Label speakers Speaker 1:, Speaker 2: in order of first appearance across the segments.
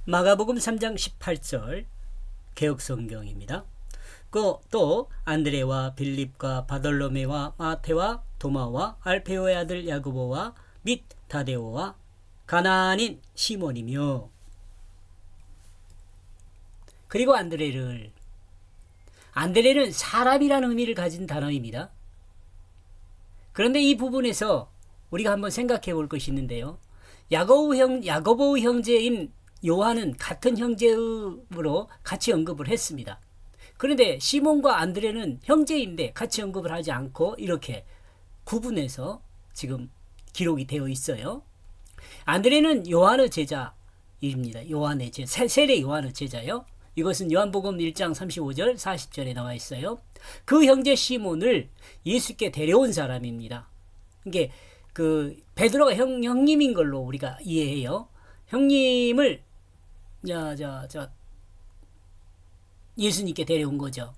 Speaker 1: 마가복음 3장 18절 개역성경입니다. 또 안드레와 빌립과 바돌로메와 마테와 도마와 알페오의 아들 야고보와 및 다데오와 가나안인 시몬이며, 그리고 안드레는 사람이라는 의미를 가진 단어입니다. 그런데 이 부분에서 우리가 한번 생각해 볼 것이 있는데요. 야고보 형제인 요한은 같은 형제로 같이 언급을 했습니다. 그런데 시몬과 안드레는 형제인데 같이 언급을 하지 않고 이렇게 구분해서 지금 기록이 되어 있어요. 안드레는 요한의 제자입니다. 세례 요한의 제자요. 이것은 요한복음 1장 35절 40절에 나와 있어요. 그 형제 시몬을 예수께 데려온 사람입니다. 이게 베드로가 형님인 걸로 우리가 이해해요. 형님을 예수님께 데려온 거죠.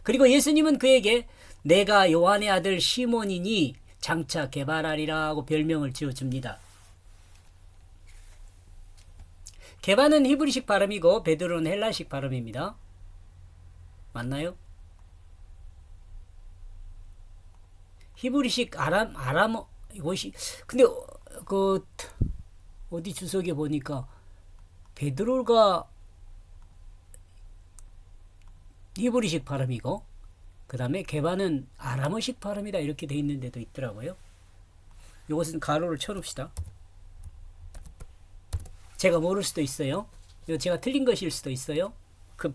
Speaker 1: 그리고 예수님은 그에게 내가 요한의 아들 시몬이니 장차 게바라리라고 별명을 지어줍니다. 게바는 히브리식 발음이고 베드로는 헬라식 발음입니다. 맞나요? 히브리식 아람어 이것이 근데 어디 주석에 보니까 베드로가 히브리식 발음이고 그 다음에 게바는 아람어식 발음이다 이렇게 돼 있는 데도 있더라고요. 이것은 가로를 쳐놓읍시다. 제가 모를 수도 있어요. 이거 제가 틀린 것일 수도 있어요.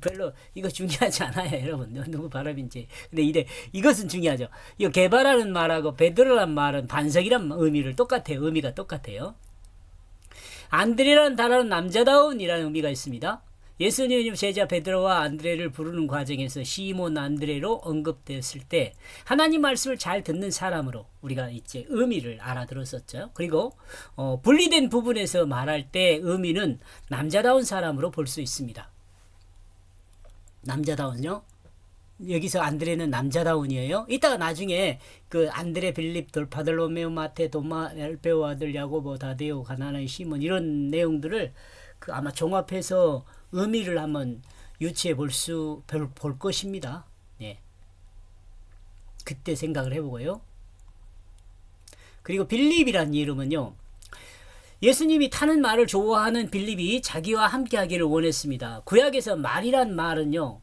Speaker 1: 별로 이거 중요하지 않아요, 여러분. 누구 발음인지. 근데 이것은 중요하죠. 이 게바라는 말하고 베드로라는 말은 반석이란 의미를 똑같아요. 의미가 똑같아요. 안드레라는 단어는 남자다운이라는 의미가 있습니다. 예수님 제자 베드로와 안드레를 부르는 과정에서 시몬 안드레로 언급되었을 때 하나님 말씀을 잘 듣는 사람으로 우리가 이제 의미를 알아들었었죠. 그리고 분리된 부분에서 말할 때 의미는 남자다운 사람으로 볼 수 있습니다. 남자다운요? 여기서 안드레는 남자다운이에요. 이따가 나중에 안드레, 빌립, 바돌로메오, 마테, 도마, 알페오 아들 야고보, 다데오, 가나안인 시몬 이런 내용들을 아마 종합해서 의미를 한번 유추해 볼 것입니다. 네. 그때 생각을 해보고요. 그리고 빌립이란 이름은요. 예수님이 타는 말을 좋아하는 빌립이 자기와 함께 하기를 원했습니다. 구약에서 말이란 말은요.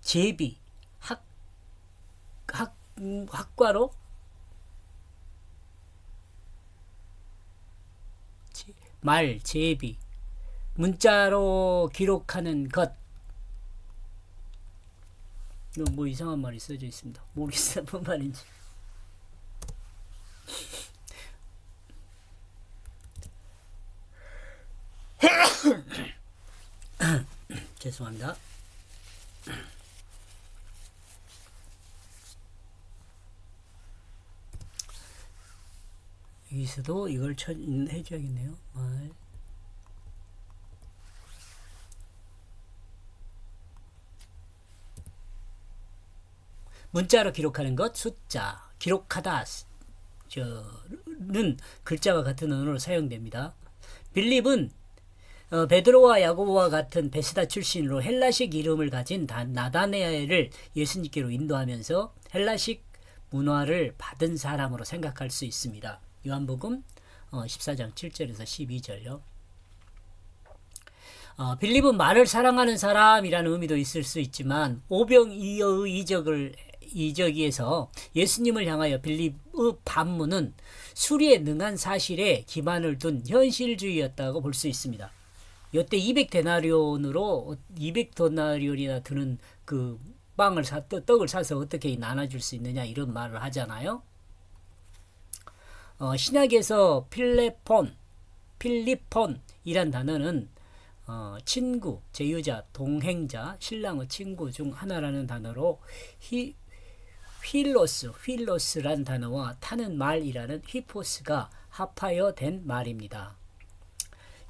Speaker 1: 제비, 학과로 말, 제비, 문자로 기록하는 것. 뭐 이상한 말이 써져 있습니다. 모르겠어요. 뭔 말인지. 죄송합니다. 여기서도 이걸 해줘야겠네요. 말. 문자로 기록하는 것, 숫자, 기록하다 는 글자와 같은 언어로 사용됩니다. 빌립은 베드로와 야고보와 같은 베스다 출신으로 헬라식 이름을 가진 나다나엘을 예수님께로 인도하면서 헬라식 문화를 받은 사람으로 생각할 수 있습니다. 요한복음 14장 7절에서 12절요. 빌립은 말을 사랑하는 사람이라는 의미도 있을 수 있지만 오병이어의 이적에서 예수님을 향하여 빌립의 반문은 수리에 능한 사실에 기반을 둔 현실주의였다고 볼 수 있습니다. 이때 200데나리온이나 드는 떡을 사서 어떻게 나눠줄 수 있느냐 이런 말을 하잖아요. 신약에서 필리폰이란 단어는 친구, 제휴자, 동행자, 신랑의 친구 중 하나라는 단어로 휠로스란 단어와 타는 말이라는 히포스가 합하여 된 말입니다.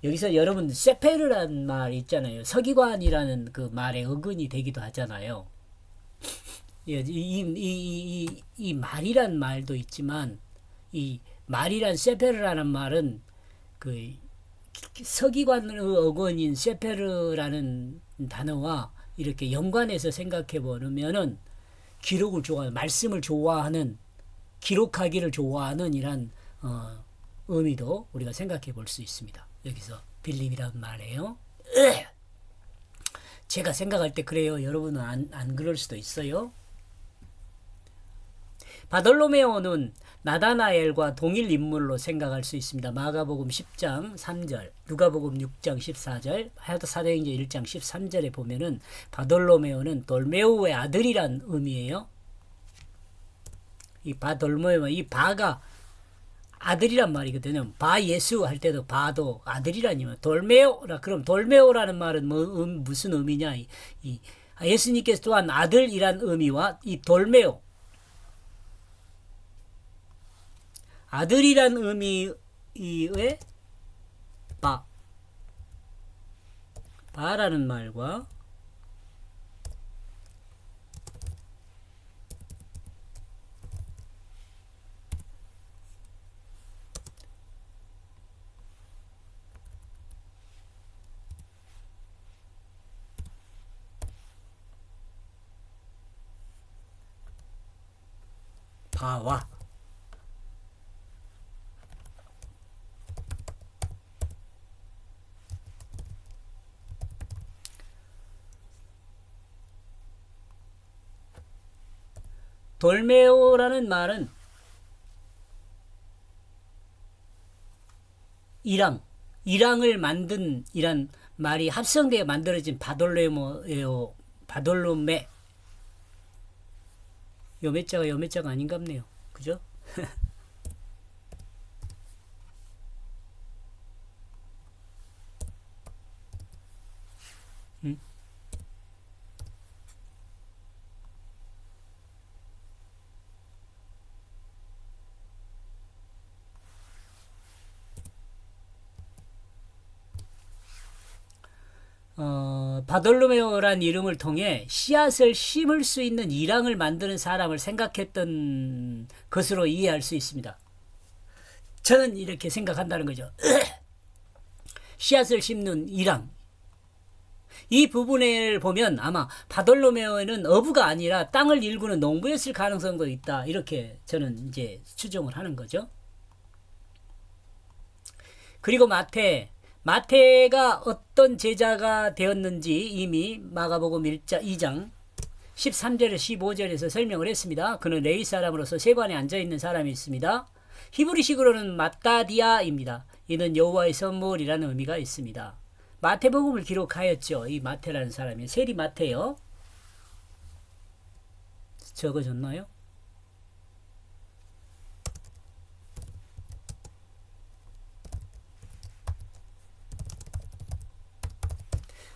Speaker 1: 여기서 여러분 세페르라는 말 있잖아요. 서기관이라는 그 말의 어근이 되기도 하잖아요. 이 말이란 말도 있지만 이 말이란 세페르라는 말은 서기관의 어원인 세페르라는 단어와 이렇게 연관해서 생각해 보면은 기록을 좋아하는, 말씀을 좋아하는, 기록하기를 좋아하는 이란 의미도 우리가 생각해 볼 수 있습니다. 여기서 빌립이란 말이에요. 제가 생각할 때 그래요. 여러분은 안 그럴 수도 있어요. 바돌로메오는 나다나엘과 동일 인물로 생각할 수 있습니다. 마가복음 10장 3절, 누가복음 6장 14절, 사도행전 1장 13절에 보면은 바돌로메오는 돌메오의 아들이란 의미예요. 이 바돌메오, 이 바가 아들이란 말이거든요. 바 예수 할 때도 바도 아들이라니요. 돌메오라, 그럼 돌메오라는 말은 무슨 의미냐? 예수님께서 또한 아들이란 의미와 이 돌메오, 아들이란 의미의 바라는 말과 바와 돌메오라는 말은 이랑을 만든 이란 말이 합성되어 만들어진 바돌로메, 요매자가 아닌갑네요. 그죠? 바돌로메오란 이름을 통해 씨앗을 심을 수 있는 이랑을 만드는 사람을 생각했던 것으로 이해할 수 있습니다. 저는 이렇게 생각한다는 거죠. 씨앗을 심는 이랑. 이 부분을 보면 아마 바돌로메오는 어부가 아니라 땅을 일구는 농부였을 가능성도 있다. 이렇게 저는 이제 추정을 하는 거죠. 그리고 마태가 어떤 제자가 되었는지 이미 마가복음 2장 13절에서 15절에서 설명을 했습니다. 그는 레위 사람으로서 세관에 앉아있는 사람이 있습니다. 히브리식으로는 마따디아입니다. 이는 여호와의 선물이라는 의미가 있습니다. 마태복음을 기록하였죠. 이 마태라는 사람이 세리 마태요. 적어졌나요?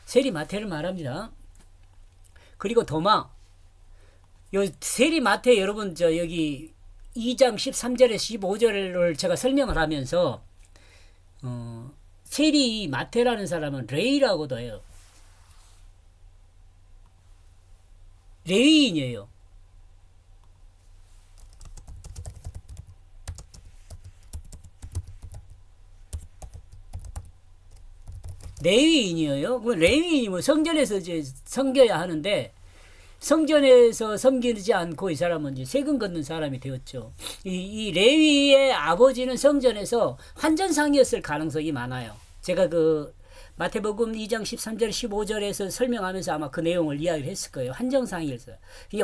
Speaker 1: 세리 마태를 말합니다. 그리고 도마. 요 세리 마태 여러분 여기 2장 13절에서 15절을 제가 설명을 하면서 세리 마태라는 사람은 레위라고도 해요. 레위인이에요. 레위인이에요. 레위인이면 성전에서 이제 섬겨야 하는데 성전에서 섬기지 않고 이 사람은 이제 세금 걷는 사람이 되었죠. 이 레위의 아버지는 성전에서 환전상이었을 가능성이 많아요. 제가 그 마태복음 2장 13절 15절에서 설명하면서 아마 그 내용을 이야기를 했을 거예요. 환정상이었어요. 이게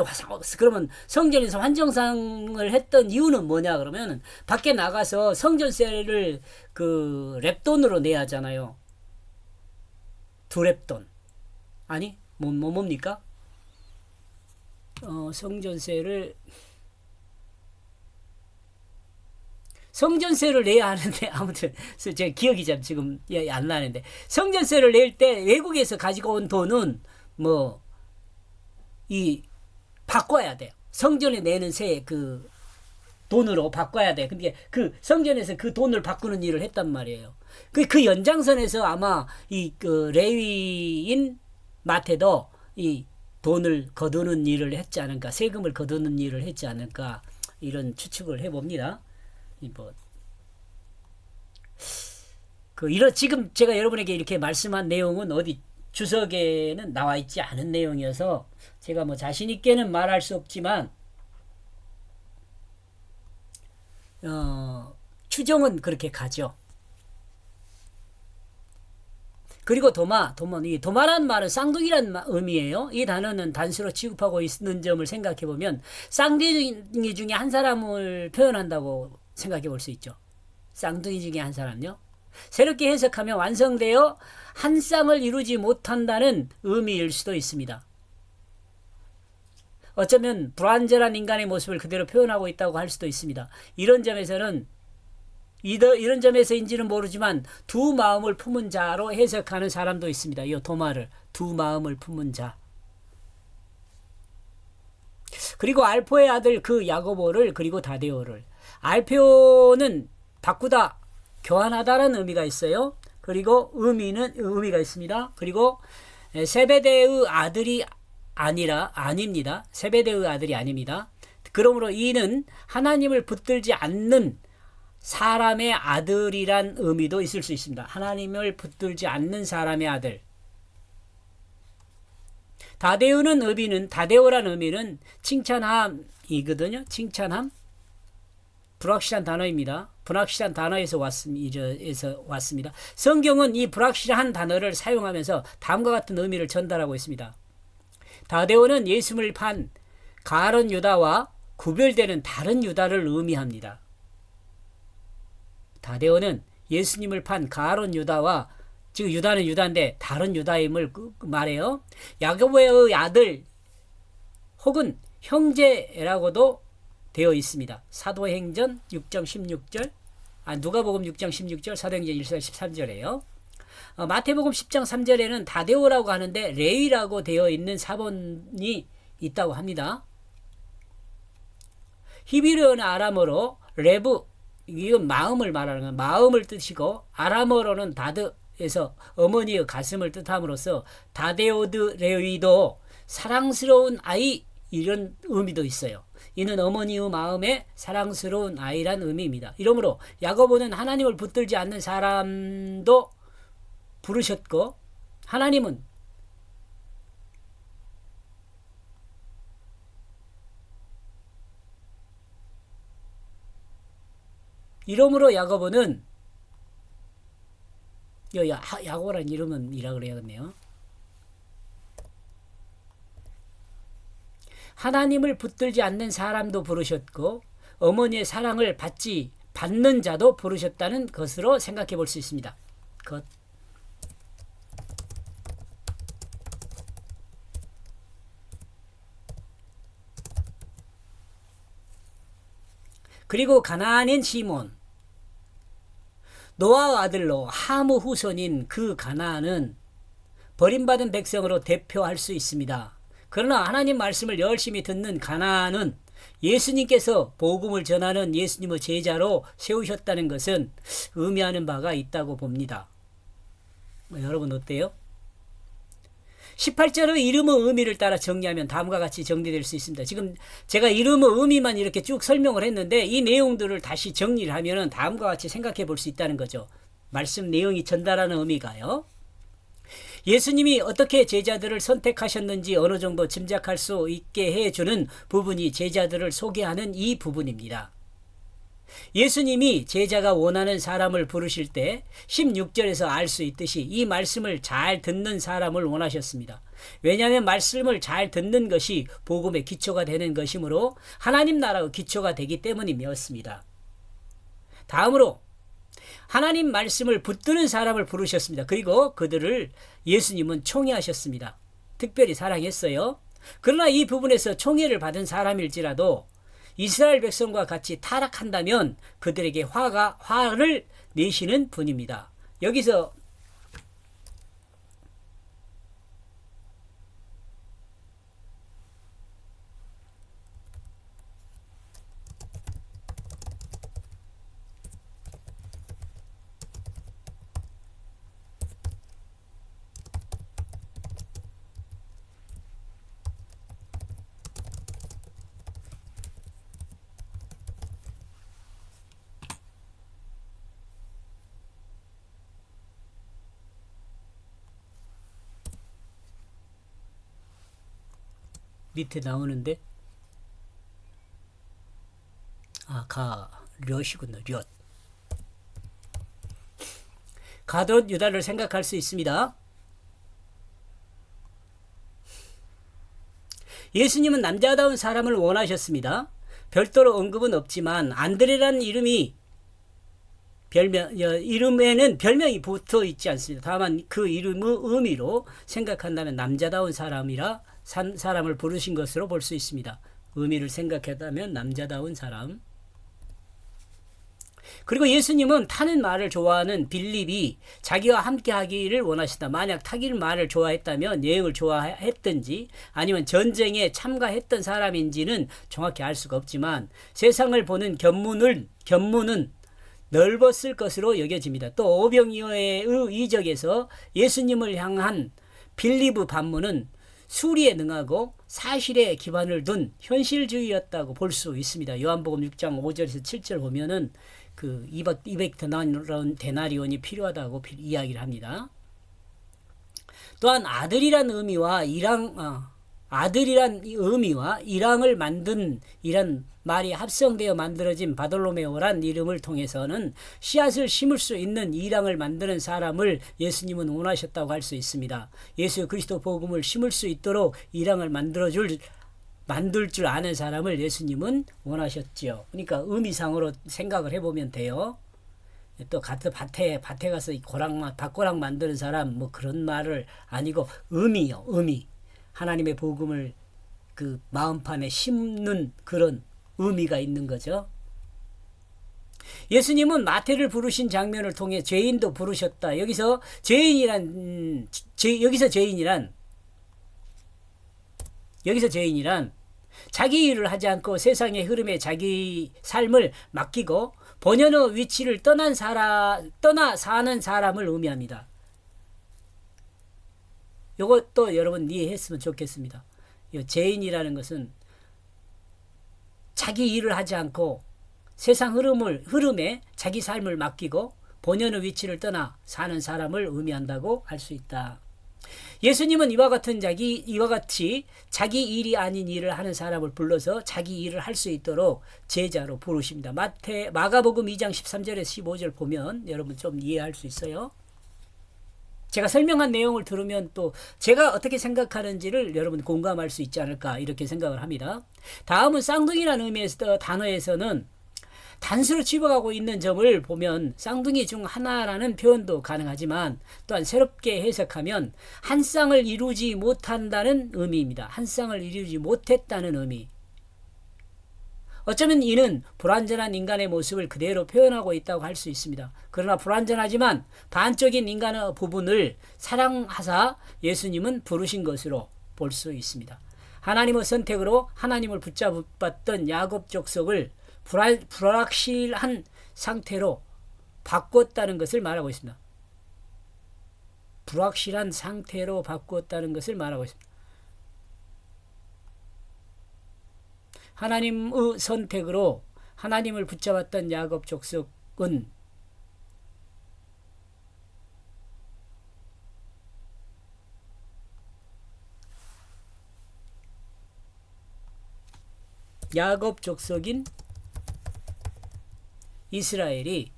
Speaker 1: 그러면 성전에서 환정상을 했던 이유는 뭐냐 그러면 밖에 나가서 성전세를 그 랩돈으로 내야 하잖아요. 2랩돈. 아니 뭡니까? 성전세를 내야 하는데 아무튼 제 기억이 잘 지금 안 나는데 성전세를 낼 때 외국에서 가지고 온 돈은 뭐 이 바꿔야 돼요. 성전에 내는 세 그 돈으로 바꿔야 돼. 근데 그 성전에서 그 돈을 바꾸는 일을 했단 말이에요. 그 연장선에서 아마 그 레위인 마태도 이 돈을 거두는 일을 했지 않을까, 세금을 거두는 일을 했지 않을까 이런 추측을 해봅니다. 지금 제가 여러분에게 이렇게 말씀한 내용은 어디 주석에는 나와 있지 않은 내용이어서 제가 뭐 자신 있게는 말할 수 없지만 추정은 그렇게 가죠. 그리고 도마란 말은 쌍둥이란 의미예요. 이 단어는 단수로 취급하고 있는 점을 생각해 보면 쌍둥이 중에 한 사람을 표현한다고 생각해 볼 수 있죠. 쌍둥이 중에 한 사람요. 새롭게 해석하면 완성되어 한 쌍을 이루지 못한다는 의미일 수도 있습니다. 어쩌면 불완전한 인간의 모습을 그대로 표현하고 있다고 할 수도 있습니다. 이런 점에서인지는 모르지만 두 마음을 품은 자로 해석하는 사람도 있습니다. 이 도마를 두 마음을 품은 자. 그리고 알포의 아들 그 야고보를 그리고 다데오를. 알포는 바꾸다, 교환하다라는 의미가 있어요. 그리고 의미가 있습니다. 그리고 세베대의 아들이 아닙니다. 세베대의 아들이 아닙니다. 그러므로 이는 하나님을 붙들지 않는 사람의 아들이란 의미도 있을 수 있습니다. 하나님을 붙들지 않는 사람의 아들. 다데오란 의미는 칭찬함이거든요. 칭찬함. 불확실한 단어입니다. 불확실한 단어에서 왔습니다. 성경은 이 불확실한 단어를 사용하면서 다음과 같은 의미를 전달하고 있습니다. 다데오는 예수님을 판 가룟 유다와 구별되는 다른 유다를 의미합니다. 다데오는 예수님을 판 가룟 유다와, 즉 유다는 유다인데 다른 유다임을 말해요. 야고보의 아들 혹은 형제라고도 되어 있습니다. 사도행전 6장 16절, 누가복음 6장 16절, 사도행전 1장 13절이에요. 마태복음 10장 3절에는 다데오라고 하는데 레위라고 되어 있는 사본이 있다고 합니다. 히브리어나 아람어로 레브, 이건 마음을 말하는 건 마음을 뜻이고, 아람어로는 다드에서 어머니의 가슴을 뜻함으로써 다데오드 레위도 사랑스러운 아이, 이런 의미도 있어요. 이는 어머니의 마음에 사랑스러운 아이란 의미입니다. 이러므로 야고보는 하나님을 붙들지 않는 사람도 부르셨고, 하나님은 이러므로 야고보는 야고보란 이름은이라 그래야겠네요. 하나님을 붙들지 않는 사람도 부르셨고 어머니의 사랑을 받는 자도 부르셨다는 것으로 생각해 볼 수 있습니다. 그리고 가나안인 시몬, 노아의 아들로 하무 후손인 그 가나안은 버림받은 백성으로 대표할 수 있습니다. 그러나 하나님 말씀을 열심히 듣는 가나안은 예수님께서 복음을 전하는 예수님의 제자로 세우셨다는 것은 의미하는 바가 있다고 봅니다. 여러분 어때요? 18절의 이름의 의미를 따라 정리하면 다음과 같이 정리될 수 있습니다. 지금 제가 이름의 의미만 이렇게 쭉 설명을 했는데 이 내용들을 다시 정리를 하면 다음과 같이 생각해 볼 수 있다는 거죠. 말씀 내용이 전달하는 의미가요. 예수님이 어떻게 제자들을 선택하셨는지 어느 정도 짐작할 수 있게 해주는 부분이 제자들을 소개하는 이 부분입니다. 예수님이 제자가 원하는 사람을 부르실 때 16절에서 알 수 있듯이 이 말씀을 잘 듣는 사람을 원하셨습니다. 왜냐하면 말씀을 잘 듣는 것이 복음의 기초가 되는 것이므로 하나님 나라의 기초가 되기 때문이었습니다. 다음으로 하나님 말씀을 붙드는 사람을 부르셨습니다. 그리고 그들을 예수님은 총애하셨습니다. 특별히 사랑했어요. 그러나 이 부분에서 총애를 받은 사람일지라도 이스라엘 백성과 같이 타락한다면 그들에게 화를 내시는 분입니다. 여기서 밑에 나오는데 렛이군요. 렛. 가롯 유다를 생각할 수 있습니다. 예수님은 남자다운 사람을 원하셨습니다. 별도로 언급은 없지만 안드레라는 이름에는 별명이 붙어 있지 않습니다. 다만 그 이름의 의미로 생각한다면 남자다운 사람을 부르신 것으로 볼 수 있습니다. 의미를 생각했다면 남자다운 사람. 그리고 예수님은 타는 말을 좋아하는 빌립이 자기와 함께 하기를 원하시다. 만약 타기를 말을 좋아했다면 여행을 좋아했든지 아니면 전쟁에 참가했던 사람인지는 정확히 알 수가 없지만 세상을 보는 견문은 넓었을 것으로 여겨집니다. 또 오병이어의 이적에서 예수님을 향한 빌립의 반문은 수리에 능하고 사실에 기반을 둔 현실주의였다고 볼 수 있습니다. 요한복음 6장 5절에서 7절 보면은 그 200데나리온이 필요하다고 이야기를 합니다. 또한 아들이란 의미와 일항을 만든 이란 말이 합성되어 만들어진 바돌로메오란 이름을 통해서는 씨앗을 심을 수 있는 일항을 만드는 사람을 예수님은 원하셨다고 할 수 있습니다. 예수 그리스도 복음을 심을 수 있도록 일항을 만들 줄 아는 사람을 예수님은 원하셨지요. 그러니까 의미상으로 생각을 해보면 돼요. 또 같은 밭에 가서 밭고랑 만드는 사람 뭐 그런 말을 아니고 의미요. 의미. 하나님의 복음을 그 마음판에 심는 그런 의미가 있는 거죠. 예수님은 마태를 부르신 장면을 통해 죄인도 부르셨다. 여기서 죄인이란 자기 일을 하지 않고 세상의 흐름에 자기 삶을 맡기고 본연의 위치를 떠나 사는 사람을 의미합니다. 이것도 여러분 이해했으면 좋겠습니다. 죄인이라는 것은 자기 일을 하지 않고 세상 흐름에 자기 삶을 맡기고 본연의 위치를 떠나 사는 사람을 의미한다고 할 수 있다. 예수님은 이와 같이 자기 일이 아닌 일을 하는 사람을 불러서 자기 일을 할 수 있도록 제자로 부르십니다. 마가복음 2장 13절에서 15절 보면 여러분 좀 이해할 수 있어요. 제가 설명한 내용을 들으면 또 제가 어떻게 생각하는지를 여러분 공감할 수 있지 않을까 이렇게 생각을 합니다. 다음은 쌍둥이라는 의미에서 단어에서는 단수로 집어가고 있는 점을 보면 쌍둥이 중 하나라는 표현도 가능하지만 또한 새롭게 해석하면 한 쌍을 이루지 못한다는 의미입니다. 한 쌍을 이루지 못했다는 의미. 어쩌면 이는 불완전한 인간의 모습을 그대로 표현하고 있다고 할 수 있습니다. 그러나 불완전하지만 반적인 인간의 부분을 사랑하사 예수님은 부르신 것으로 볼 수 있습니다. 하나님의 선택으로 하나님을 붙잡았던 야곱 족속을 불확실한 상태로 바꿨다는 것을 말하고 있습니다. 불확실한 상태로 바꾸었다는 것을 말하고 있습니다. 하나님의 선택으로 하나님을 붙잡았던 야곱 족속은 야곱 족속인 이스라엘이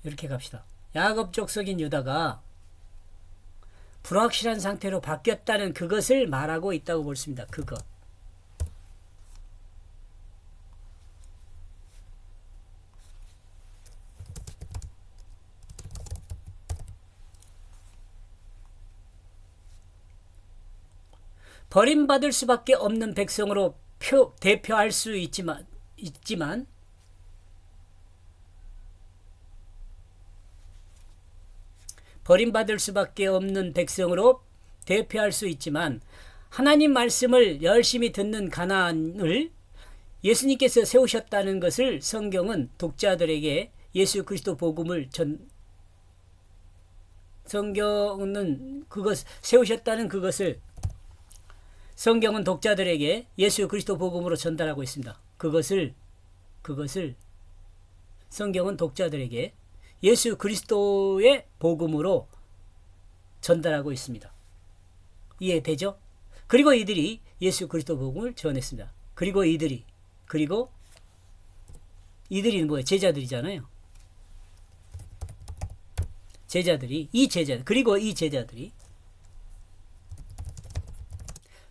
Speaker 1: 이렇게 갑시다. 야곱 족속인 유다가 불확실한 상태로 바뀌었다는 그것을 말하고 있다고 볼 수 있습니다. 그것. 버림받을 수밖에 없는 백성으로 대표할 수 있지만 버림받을 수밖에 없는 백성으로 대표할 수 있지만 하나님 말씀을 열심히 듣는 가나안을 예수님께서 세우셨다는 것을 성경은 독자들에게 예수 그리스도 복음을 성경은 세우셨다는 그것을 성경은 독자들에게 예수 그리스도 복음으로 전달하고 있습니다. 그것을 성경은 독자들에게 예수 그리스도의 복음으로 전달하고 있습니다. 이해되죠? 그리고 이들이 예수 그리스도 복음을 전했습니다. 그리고 이들이 뭐예요? 제자들이잖아요.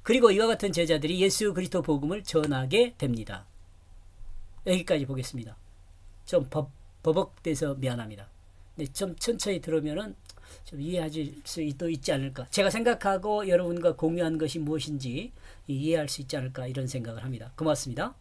Speaker 1: 그리고 이와 같은 제자들이 예수 그리스도 복음을 전하게 됩니다. 여기까지 보겠습니다. 좀 버벅대서 미안합니다. 근데 좀 천천히 들으면은 좀 이해할 수 있지 않을까. 제가 생각하고 여러분과 공유한 것이 무엇인지 이해할 수 있지 않을까 이런 생각을 합니다. 고맙습니다.